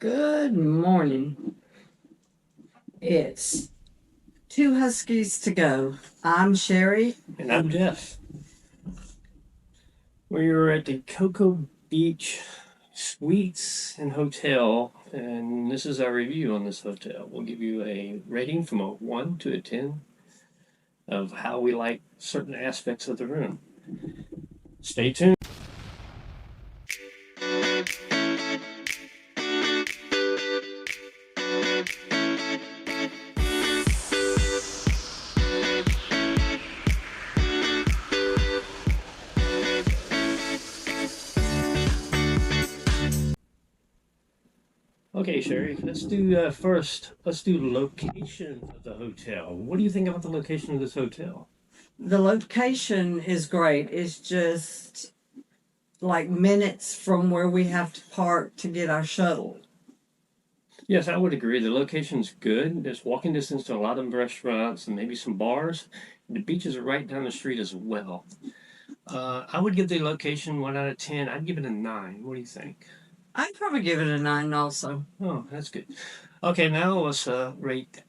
Good morning. It's two Huskies to go. I'm Sherry. And I'm Jeff. We are at the Coco Beach Suites and Hotel, and this is our review on this hotel. We'll give you a rating from a 1 to a 10 of how we like certain aspects of the room. Stay tuned. Okay, Sherry, let's do first, let's do location of the hotel. What do you think about the location of this hotel? The location is great. It's just like minutes from where we have to park to get our shuttle. Yes, I would agree. The location's good. There's walking distance to a lot of restaurants and maybe some bars. The beaches are right down the street as well. I would give the location 1 out of 10. I'd give it a 9. What do you think? I'd probably give it a 9 also. Oh, that's good. Okay, now let's rate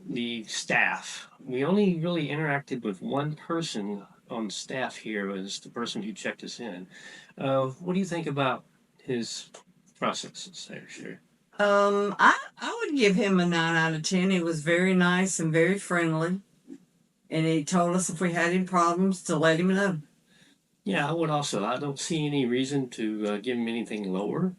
the staff. We only really interacted with one person on staff here, was the person who checked us in. What do you think about his processes there, Sherry? I would give him a 9 out of 10. He was very nice and very friendly. And he told us if we had any problems to let him know. Yeah, I would also. I don't see any reason to give him anything lower.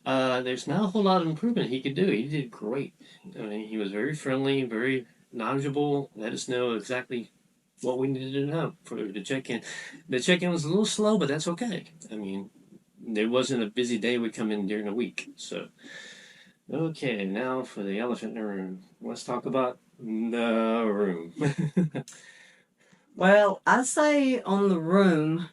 There's not a whole lot of improvement he could do. He did great. I mean, he was very friendly, very knowledgeable. Let us know exactly what we needed to know for the check-in. The check-in was a little slow, but that's okay. I mean, there wasn't a busy day would come in during the week. So, okay, now for the elephant in the room. Let's talk about the room. Well, I say on the room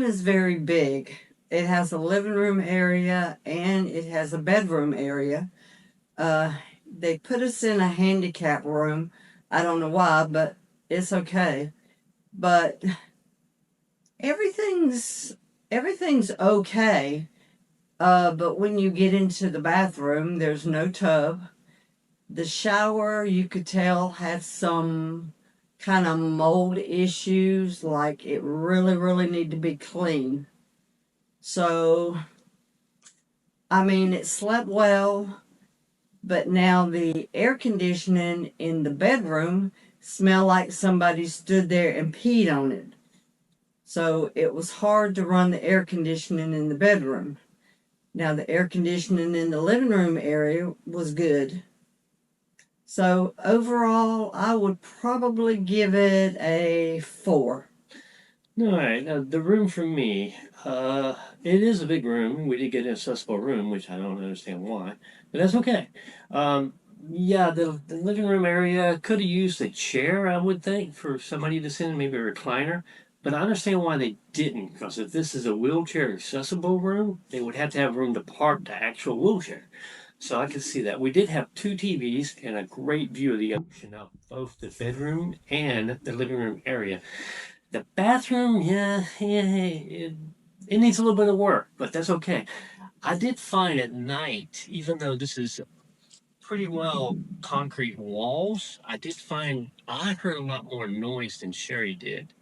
is very big. It has a living room area and it has a bedroom area. They put us in a handicap room. I don't know why, but it's okay. But everything's okay. But when you get into the bathroom, there's no tub. The shower, you could tell, had some kind of mold issues, like it really, really need to be clean. So, I mean, it slept well, but now the air conditioning in the bedroom smelled like somebody stood there and peed on it. So it was hard to run the air conditioning in the bedroom. Now the air conditioning in the living room area was good. So overall, I would probably give it a 4. All right, now the room for me, it is a big room. We did get an accessible room, which I don't understand why, but that's okay. Um, yeah, the living room area could have used a chair, I would think, for somebody to sit in, maybe a recliner. But I understand why they didn't, because if this is a wheelchair accessible room, they would have to have room to park the actual wheelchair. So I could see that. We did have two TVs and a great view of the ocean out both the bedroom and the living room area. The bathroom, yeah, it needs a little bit of work, but that's okay. I did find at night, even though this is pretty well concrete walls, I heard a lot more noise than Sherry did.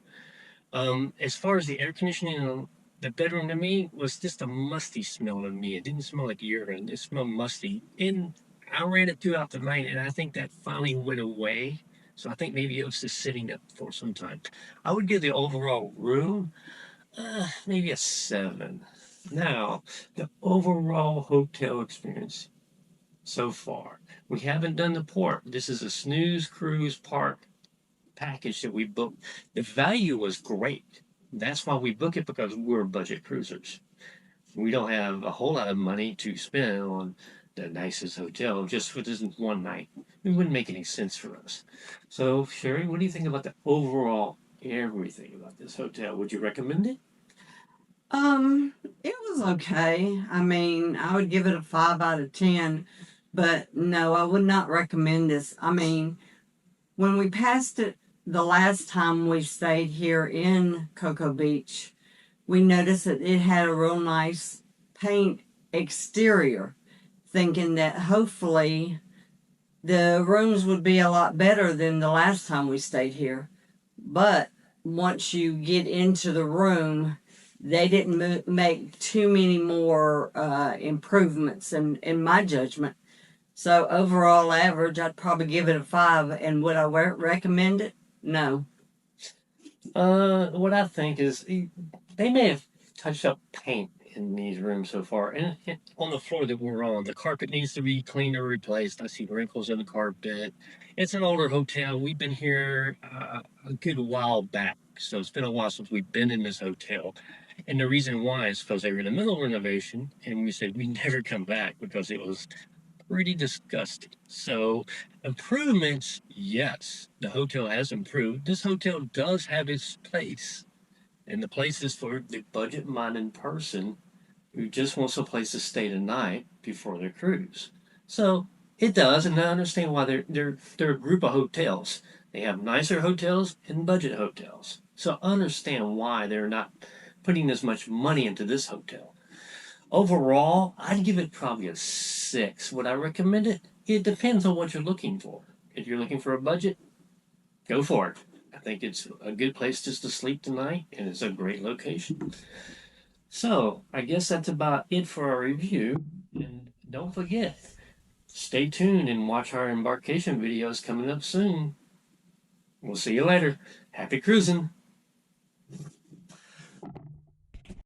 As far as the air conditioning in the bedroom to me was just a musty smell to me. It didn't smell like urine. It smelled musty. And I ran it throughout the night, and I think that finally went away. So I think maybe it was just sitting up for some time. I would give the overall room maybe a 7. Now, the overall hotel experience so far. We haven't done the port. This is a snooze cruise park package that we booked. The value was great. That's why we book it, because we're budget cruisers. We don't have a whole lot of money to spend on the nicest hotel just for this one night. It wouldn't make any sense for us. So, Sherry, what do you think about the overall everything about this hotel? Would you recommend it? It was okay. I mean, I would give it a 5 out of 10, but no, I would not recommend this. I mean, when we passed it the last time we stayed here in Cocoa Beach, we noticed that it had a real nice paint exterior. thinking that hopefully the rooms would be a lot better than the last time we stayed here. But once you get into the room, they didn't make too many more improvements in my judgment. So overall average, I'd probably give it a 5. And would I recommend it? No. What I think is they may have touched up paint in these rooms so far, and on the floor that we're on, the carpet needs to be cleaned or replaced. I see wrinkles in the carpet. It's an older hotel. We've been here a good while back, so it's been a while since we've been in this hotel. And the reason why is because they were in the middle of renovation, and we said we never come back because it was pretty disgusting. So, improvements, yes, the hotel has improved. This hotel does have its place, and the place is for the budget minded person who just wants a place to stay the night before their cruise. So, it does, and I understand why they're a group of hotels. They have nicer hotels and budget hotels. So, I understand why they're not putting as much money into this hotel. Overall, I'd give it probably a 6. Would I recommend it? It depends on what you're looking for. If you're looking for a budget, go for it. I think it's a good place just to sleep tonight, and it's a great location. So, I guess that's about it for our review. And don't forget, stay tuned and watch our embarkation videos coming up soon. We'll see you later. Happy cruising!